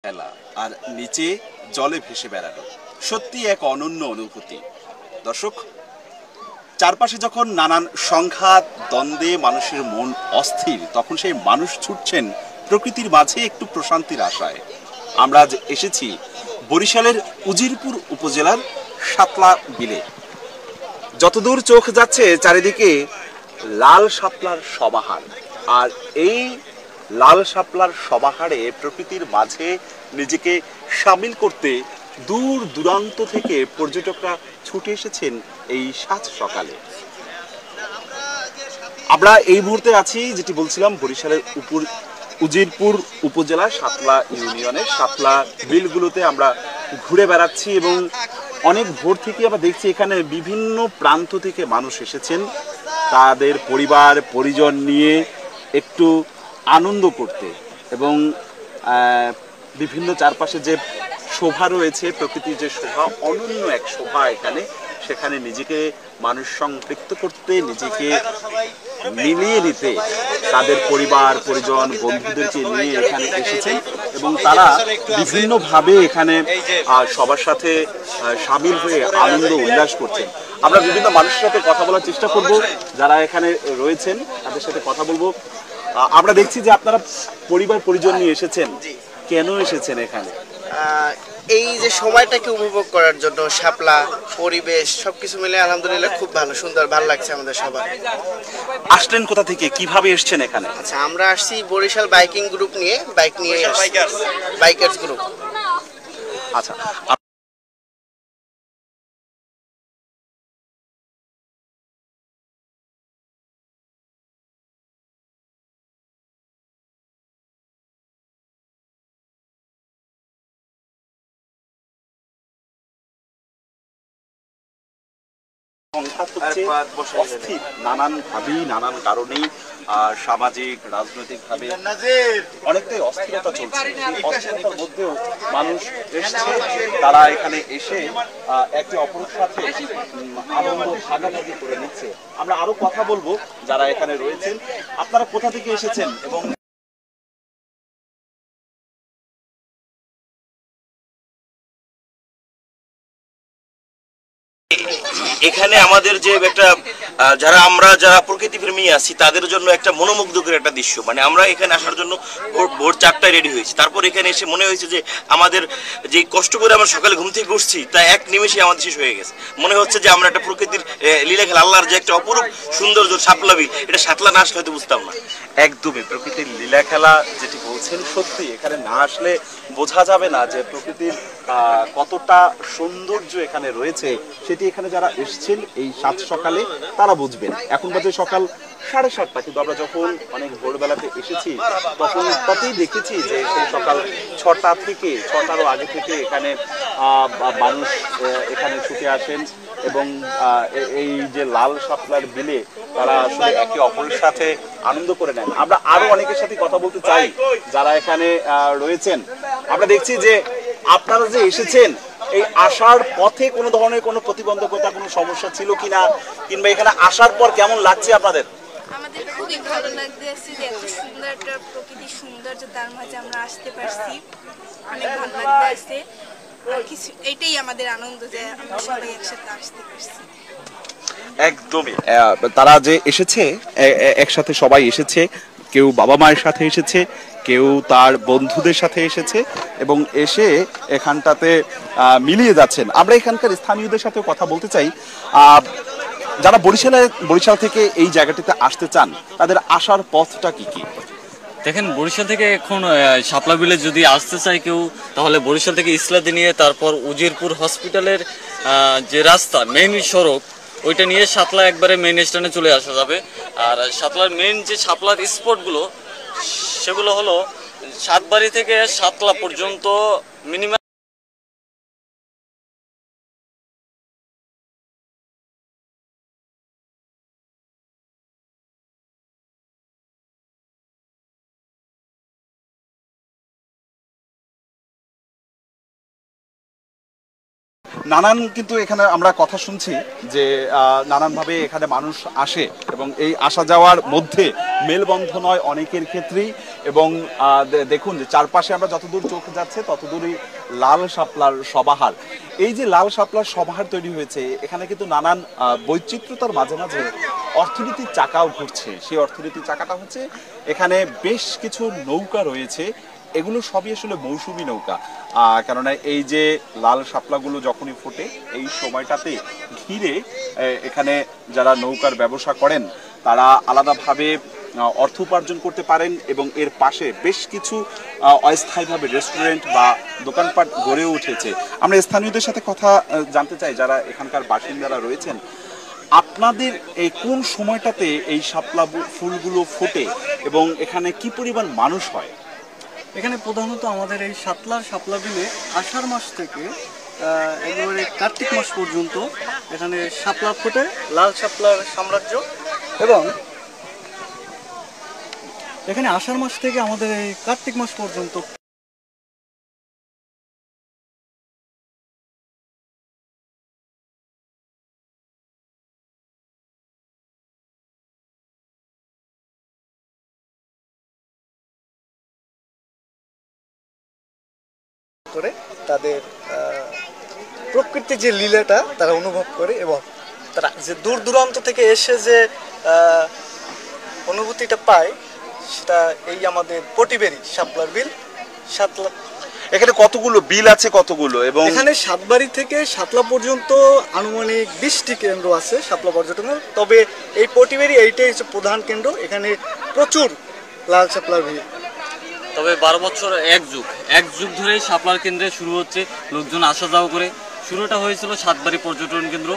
খেলা আর নিচে জলে ভেসে বেড়ানো সত্যি এক অনন্য অনুভূতি। দর্শক, চারপাশে যখন নানান সংঘাত দ্বন্দ্বে মানুষের মন অস্থির, তখন সেই মানুষ ছুটছেন প্রকৃতির মাঝে একটু প্রশান্তির আশায়। আমরা আজ এসেছি বরিশালের উজিরপুর উপজেলার শাপলা বিলে। যতদূর চোখ যাচ্ছে চারিদিকে লাল শাপলার সমাহার। আর এই লাল শাপলার সমাহারে প্রকৃতির মাঝে নিজেকে সামিল করতে দূর দূরান্ত থেকে পর্যটকরা ছুটে এসেছেন এই সাত সকালে। আমরা এই মুহূর্তে আছি, যেটি বলছিলাম, বরিশালের উজিরপুর উপজেলার শাপলা ইউনিয়নের শাপলা বিলগুলোতে আমরা ঘুরে বেড়াচ্ছি এবং অনেক ভোর থেকে আমরা দেখছি এখানে বিভিন্ন প্রান্ত থেকে মানুষ এসেছেন তাদের পরিবার পরিজন নিয়ে একটু আনন্দ করতে। এবং বিভিন্ন চারপাশে যে শোভা রয়েছে, প্রকৃতির যে শোভা, অনন্য এক শোভা এখানে, সেখানে নিজেকে মানুষ সম্পৃক্ত করতে, নিজেকে মিলিয়ে নিতে তাদের পরিবার পরিজন বন্ধুদেরকে নিয়ে এখানে এসেছেন এবং তারা বিভিন্নভাবে এখানে সবার সাথে সামিল হয়ে আনন্দ উল্লাস করছেন। আমরা বিভিন্ন মানুষের সাথে কথা বলার চেষ্টা করব, যারা এখানে রয়েছেন তাদের সাথে কথা বলবো। আমরা দেখছি যে আপনারা পরিবার পরিজন নিয়ে এসেছেন, কেন এসেছেন এখানে? এই যে সময়টাকে উপভোগ করার জন্য, শাপলা পরিবেশ সবকিছু মিলে আলহামদুলিল্লাহ খুব ভালো, সুন্দর, ভালো লাগছে আমাদের সবার। আসলেন কোথা থেকে, কিভাবে এসেছেন এখানে? আচ্ছা, আমরা আসছি বরিশাল বাইকিং গ্রুপ নিয়ে, বাইক নিয়ে বাইকার্স গ্রুপ। আচ্ছা, অস্থির নানান ভাবেই, নানান কারণেই, সামাজিক রাজনৈতিক ভাবে অনেকটাই অস্থিরতা চলছে। এই অস্থিরতার মধ্যেও মানুষ এসছে, তারা এখানে এসে একে অপরের সাথে আনন্দ ভাগাভাগি করে নিচ্ছে। আমরা আরো কথা বলবো যারা এখানে রয়েছেন। আপনারা কোথা থেকে এসেছেন এবং এখানে আমাদের যে একটা যারা প্রকৃতি প্রেমী আছি তাদের জন্য একটা মনোমুগ্ধকর একটা দৃশ্য। মানে আমরা এখানে আসার জন্য ভোর 4টায় রেডি হয়েছি, তারপর এখানে এসে মনে হয়েছে যে আমাদের যে কষ্ট করে আমরা সকালে ঘুম থেকে উঠছি তা এক নিমেষে আমাদের শেষ হয়ে গেছে। মনে হচ্ছে যে আমরা একটা প্রকৃতির লীলা খেলা, আল্লাহর যে একটা অপরূপ সৌন্দর্য শাপলাবি, এটা শাপলা না আসলে হয়তো বুঝতাম না। একদমই প্রকৃতির লীলা খেলা যেটি বলছেন, সত্যি এখানে না আসলে বোঝা যাবে না যে প্রকৃতির কতটা সৌন্দর্য এখানে রয়েছে। সেটি এখানে যারা এসছেন এই সাত সকালে তারা বুঝবেন। এখন বাজে সকাল 7:30, কিন্তু আমরা যখন অনেক ভোরবেলাতে এসেছি তখন তাতেই দেখেছি যে সেই সকাল 6টা থেকে, 6টারও আগে থেকে এখানে মানুষ এখানে ছুটে আসেন এবং এই যে লাল শাপলার বিলে তারা আসলে একে অপরের সাথে আনন্দ করে নেন। আমরা আরো অনেকের সাথে কথা বলতে চাই যারা এখানে রয়েছেন। আমরা দেখছি যে আপনারা যে এসেছেন, এই আসার পথে কোনো ধরনের কোনো প্রতিবন্ধকতা, কোনো সমস্যা ছিল কিনা, কিংবা এখানে আসার পর কেমন লাগছে আপনাদের? আমাদের খুবই ভালো লাগতেছে যে এত সুন্দর একটা প্রকৃতির সৌন্দর্য, তার মাঝে আমরা আসতে পারছি, অনেক ভালো লাগতেছে। কিছু এটাই আমাদের আনন্দ যে আমরা সবাই একসাথে আসতে পারছি। একদমই, তারা যে এসেছে একসাথে সবাই এসেছে, কেউ বাবা মায়ের সাথে এসেছে, কেউ তার বন্ধুদের সাথে এসেছে এবং এসে এখানটাতে মিলিয়ে যাচ্ছেন। আমরা এখানকার স্থানীয়দের সাথে কথা বলতে চাই, যারা বরিশাল থেকে এই জায়গাটিতে আসতে চান, তাদের আসার পথটা কি কি? দেখেন, বরিশাল থেকে এখন শাপলা বিলে যদি আসতে চায় কেউ, তাহলে বরিশাল থেকে ইসলাদি নিয়ে তারপর উজিরপুর হসপিটালের যে রাস্তা, মেইন সড়ক, ওইটা নিয়ে শাপলা একবারে মেইন স্ট্যান্ডে চলে আসা যাবে। আর শাপলার মেইন যে শাপলার স্পটগুলো, সেগুলো হলো সাতবাড়ি থেকে শাপলা পর্যন্ত মিনিমাম নানান কিন্তু এখানে আমরা কথা শুনছি যে নানানভাবে এখানে মানুষ আসে এবং এই আসা যাওয়ার মধ্যে মেলবন্ধন হয় অনেকের ক্ষেত্রেই এবং দেখুন যে চারপাশে আমরা যতদূর চোখ যাচ্ছে ততদূরই লাল শাপলার সমাহার। এই যে লাল শাপলার সমাহার তৈরি হয়েছে এখানে কিন্তু নানান বৈচিত্র্যতার মাঝে মাঝে অর্থনীতির চাকাও ঘুরছে। সেই অর্থনীতির চাকাটা হচ্ছে এখানে বেশ কিছু নৌকা রয়েছে, এগুলো সবই আসলে মৌসুমী নৌকা। কেননা এই যে লাল শাপলাগুলো যখনই ফোটে এই সময়টাতে ঘিরে এখানে যারা নৌকার ব্যবসা করেন তারা আলাদাভাবে অর্থ উপার্জন করতে পারেন এবং এর পাশে বেশ কিছু অস্থায়ীভাবে রেস্টুরেন্ট বা দোকানপাট গড়ে উঠেছে। আমরা স্থানীয়দের সাথে কথা জানতে চাই যারা এখানকার বাসিন্দারা রয়েছেন, আপনাদের এই কোন সময়টাতে এই শাপলা ফুলগুলো ফোটে এবং এখানে কি পরিমাণ মানুষ হয়? এখানে প্রধানত আমাদের এই শাপলা বিলে আষাঢ় মাস থেকে একেবারে কার্তিক মাস পর্যন্ত এখানে শাপলা ফোটে, লাল শাপলার সাম্রাজ্য। এবং এখানে আষাঢ় মাস থেকে আমাদের এই কার্তিক মাস পর্যন্ত করে তাদের প্রকৃতির যে লীলাটা তারা অনুভব করে এবং তারা যে দূর দূরান্ত থেকে এসে যে অনুভূতিটা পায় সেটা এই আমাদের পটিবেরি শাপলার বিল। এখানে কতগুলো বিল আছে কতগুলো? এবং এখানে সাতবাড়ি থেকে শাপলা পর্যন্ত আনুমানিক 20টি কেন্দ্র আছে শাপলা পর্যটনের। তবে এই পটিবেরি এইটাই হচ্ছে প্রধান কেন্দ্র, এখানে প্রচুর লাল শাপলার ভিড়। তবে 12 বছর এক যুগ ধরেই শাপলার কেন্দ্রে শুরু হচ্ছে, লোকজন আসা যাওয়া করে। শুরুটা হয়েছিল সাতবাড়ি পর্যটন কেন্দ্র,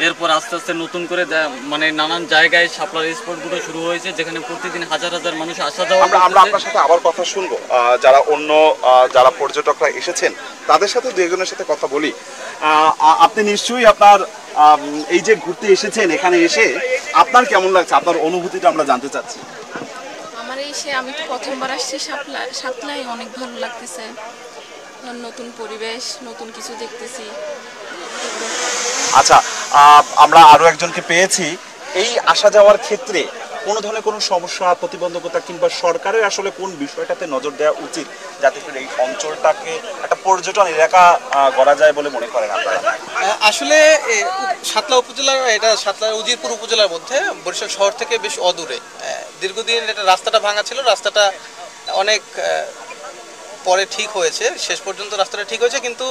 এরপর আস্তে আস্তে নতুন করে মানে নানান জায়গায় শাপলার স্পটগুলো শুরু হয়েছে যেখানে প্রতিদিন হাজার হাজার মানুষ আসা যাওয়া। আমরা আপনার সাথে আবার কথা শুনবো, যারা অন্য যারা পর্যটকরা এসেছেন তাদের সাথে দু একজনের সাথে কথা বলি। আপনি নিশ্চয়ই আপনার এই যে ঘুরতে এসেছেন এখানে এসে আপনার কেমন লাগছে, আপনার অনুভূতিটা আমরা জানতে চাচ্ছি। আমার এসে আমি তো প্রথমবার আসছি শাপলায়, অনেক ভালো লাগতেছে, নতুন পরিবেশ, নতুন কিছু দেখতেছি। আচ্ছা, আমরা আরো একজনকে পেয়েছি। এই আসা যাওয়ার ক্ষেত্রে কোনো ধরনের কোনো সমস্যা, প্রতিবন্ধকতা কিংবা সরকারের আসলে কোন বিষয়টাতে নজর দেওয়া উচিত যাতে করে এই অঞ্চলটাকে একটা পর্যটন এলাকা গড়া যায় বলে মনে করেন আপনারা? আসলে শাপলা উপজেলার, এটা শাপলা উজিরপুর উপজেলার মধ্যে, বরিশাল শহর থেকে বেশ অদূরে। দীর্ঘদিন এটা রাস্তাটা ভাঙা ছিল, রাস্তাটা অনেক পরে ঠিক হয়েছে, শেষ পর্যন্ত রাস্তাটা ঠিক হয়েছে। কিন্তু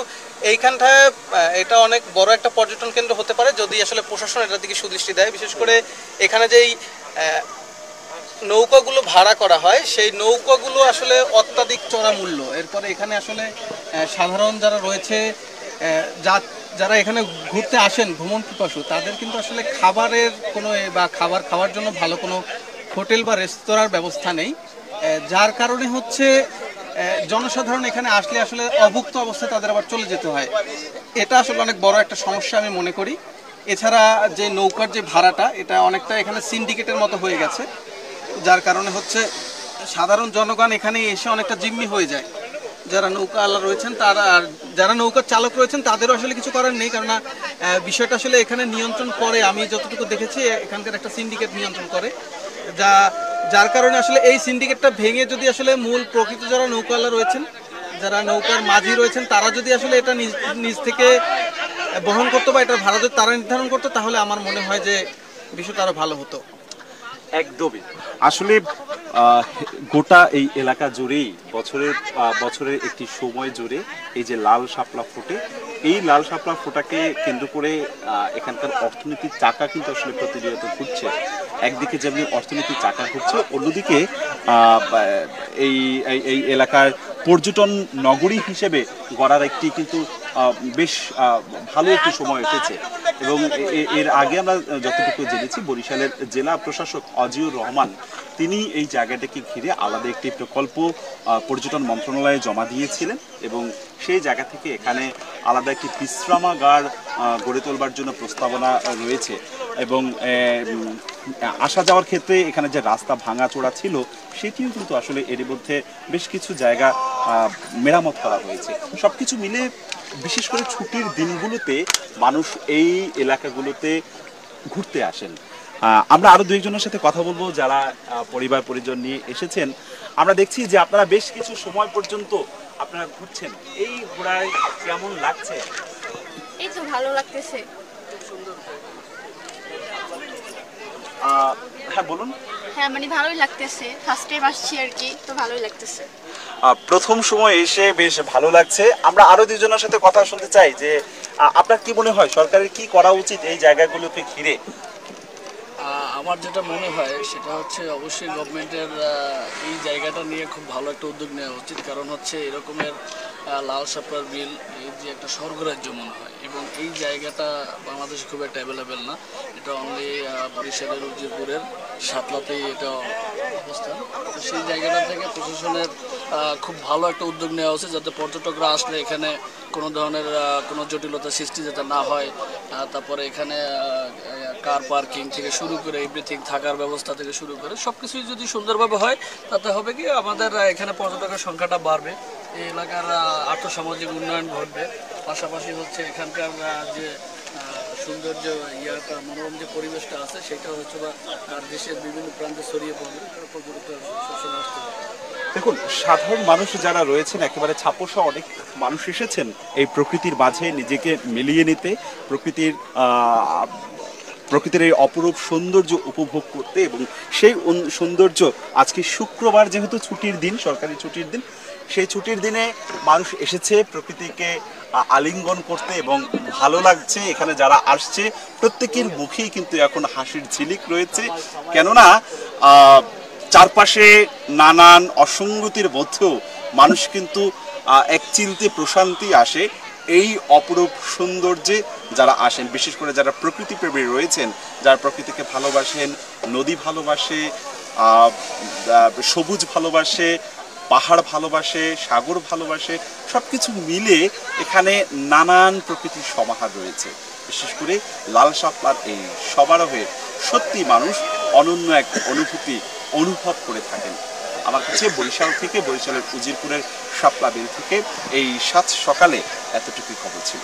এইখানটায় এটা অনেক বড় একটা পর্যটন কেন্দ্র হতে পারে যদি আসলে প্রশাসন এটার দিকে সুদৃষ্টি দেয়। বিশেষ করে এখানে যেই নৌকাগুলো ভাড়া করা হয় সেই নৌকাগুলো আসলে অত্যাধিক চড়া মূল্য। এরপরে এখানে আসলে সাধারণ যারা রয়েছে, যারা এখানে ঘুরতে আসেন ভ্রমণ পিপাসু, তাদের কিন্তু আসলে খাবারের কোনো বা খাওয়ার জন্য ভালো কোনো হোটেল বা রেস্তোরাঁর ব্যবস্থা নেই, যার কারণে হচ্ছে জনসাধারণ এখানে আসলে আসলে অভুক্ত অবস্থায় তাদের আবার চলে যেতে হয়। এটা আসলে অনেক বড় একটা সমস্যা আমি মনে করি। এছাড়া যে নৌকার যে ভাড়াটা, এটা অনেকটা এখানে সিন্ডিকেটের মতো হয়ে গেছে, যার কারণে হচ্ছে সাধারণ জনগণ এখানে এসে অনেকটা জিম্মি হয়ে যায়। যারা নৌকা আলা রয়েছেন তারা, আর যারা নৌকার চালক রয়েছেন তাদেরও আসলে কিছু করার নেই, কেননা বিষয়টা আসলে এখানে নিয়ন্ত্রণ করে, আমি যতটুকু দেখেছি এখানকার একটা সিন্ডিকেট নিয়ন্ত্রণ করে, যার কারণে আসলে এই সিন্ডিকেটটা ভেঙে যদি আসলে মূল প্রকৃত যারা নৌকাওয়ালা রয়েছেন, যারা নৌকার মাঝি রয়েছেন, তারা যদি আসলে এটা নিজ থেকে বহন করতো বা এটার ভাড়া যদি তারা নির্ধারণ করতো, তাহলে আমার মনে হয় যে বিষয়টা আরো ভালো হতো। একদমই। আসলে গোটা এই এলাকা জুড়েই বছরের একটি সময় জুড়ে এই যে লাল শাপলা ফোটে, এই লাল শাপলা ফোটাকে কেন্দ্র করে এখানকার অর্থনীতির চাকা কিন্তু আসলে প্রতিনিয়ত ঘুরছে। একদিকে যেমনি অর্থনীতির চাকা ঘুরছে, অন্যদিকে এই এই এলাকার পর্যটন নগরী হিসেবে গড়ার একটি কিন্তু বেশ ভালো একটি সময় এসেছে। এবং এর আগে আমরা যতটুকু জেনেছি বরিশালের জেলা প্রশাসক অজিউর রহমান তিনি এই জায়গাটাকে ঘিরে আলাদা একটি প্রকল্প পর্যটন মন্ত্রণালয়ে জমা দিয়েছিলেন এবং সেই জায়গা থেকে এখানে আলাদা একটি বিশ্রামাগার গড়ে তোলবার জন্য প্রস্তাবনা রয়েছে। এবং আসা যাওয়ার ক্ষেত্রে এখানে যে রাস্তা ভাঙাচোরা ছিল সেটিও কিন্তু আসলে এর মধ্যে বেশ কিছু জায়গা মেরামত করা হয়েছে। সবকিছু মিলে বিশেষ করে ছুটির দিনগুলোতে মানুষ এই এলাকাগুলোতে ঘুরতে আসেন। আমরা আরো দুইজনের সাথে কথা বলবো যারা পরিবার পরিজন নিয়ে এসেছেন। আমরা দেখছি যে আপনারা বেশ কিছু সময় পর্যন্ত আপনারা ঘুরছেন, এই ঘোরায় কেমন লাগছে? এই তো ভালো লাগতেছে। হ্যাঁ বলুন। হ্যাঁ মানে ভালোই লাগতেছে, ফার্স্ট টাইম আসছি আর কি, তো ভালোই লাগতেছে। প্রথম সময় এসে বেশ ভালো লাগছে। আমরা আরো দুজনের সাথে কথা শুনতে চাই যে আপনার কি মনে হয় সরকারের কি করা উচিত এই জায়গাগুলোকে ঘিরে? আমার যেটা মনে হয় সেটা হচ্ছে অবশ্যই গভর্নমেন্টের এই জায়গাটা নিয়ে খুব ভালো একটা উদ্যোগ নেওয়া উচিত। কারণ হচ্ছে এরকমের লাল শাপলার বিল এই যে একটা স্বর্গরাজ্য মনে হয়, এবং এই জায়গাটা বাংলাদেশে খুব একটা অ্যাভেলেবেল না। এটা অনলি বরিশালের উজিরপুরের শাপলাতেই এটা অবস্থান। তো সেই জায়গাটা থেকে প্রশাসনের খুব ভালো একটা উদ্যোগ নেওয়া উচিত, যাতে পর্যটকরা আসলে এখানে কোনো ধরনের কোনো জটিলতা সৃষ্টি যাতে না হয়। তারপরে এখানে কার পার্কিং থেকে শুরু করে এভরিথিং, থাকার ব্যবস্থা থেকে শুরু করে সব কিছুই যদি সুন্দরভাবে হয় তাতে হবে কি আমাদের এখানে পর্যটকের সংখ্যাটা বাড়বে, এই এলাকার আর্থসামাজিক উন্নয়ন ঘটবে। পাশাপাশি হচ্ছে এখানকার যে সৌন্দর্য ইয়াটা মনোরম যে পরিবেশটা আছে সেটা হচ্ছে বা দেশের বিভিন্ন প্রান্তে ছড়িয়ে পড়বে, পর্যটকরা সবসময় আসতে পারবে। দেখুন, সাধারণ মানুষ যারা রয়েছেন একেবারে ছাপোষা অনেক মানুষ এসেছেন এই প্রকৃতির মাঝে নিজেকে মিলিয়ে নিতে, প্রকৃতির এই অপরূপ সৌন্দর্য উপভোগ করতে। এবং সেই সৌন্দর্য আজকে শুক্রবার যেহেতু ছুটির দিন, সরকারি ছুটির দিন, সেই ছুটির দিনে মানুষ এসেছে প্রকৃতিকে আলিঙ্গন করতে এবং ভালো লাগছে। এখানে যারা আসছে প্রত্যেকের মুখেই কিন্তু এখন হাসির ঝিলিক রয়েছে, কেননা চারপাশে নানান অসঙ্গতির মধ্যেও মানুষ কিন্তু এক চিলতে প্রশান্তি আসে এই অপরূপ সৌন্দর্যে যারা আসেন। বিশেষ করে যারা প্রকৃতি প্রেমী রয়েছেন, যারা প্রকৃতিকে ভালোবাসেন, নদী ভালোবাসে, সবুজ ভালোবাসে, পাহাড় ভালোবাসে, সাগর ভালোবাসে, সব কিছু মিলে এখানে নানান প্রকৃতির সমাহার রয়েছে। বিশেষ করে লাল শাপলার এই সমারোহে সত্যি মানুষ অনন্য এক অনুভূতি অনুভব করে থাকেন। আমার কাছে বরিশাল থেকে, বরিশালের উজিরপুরের শাপলা বিল থেকে এই সাত সকালে এতটুকুই খবর ছিল।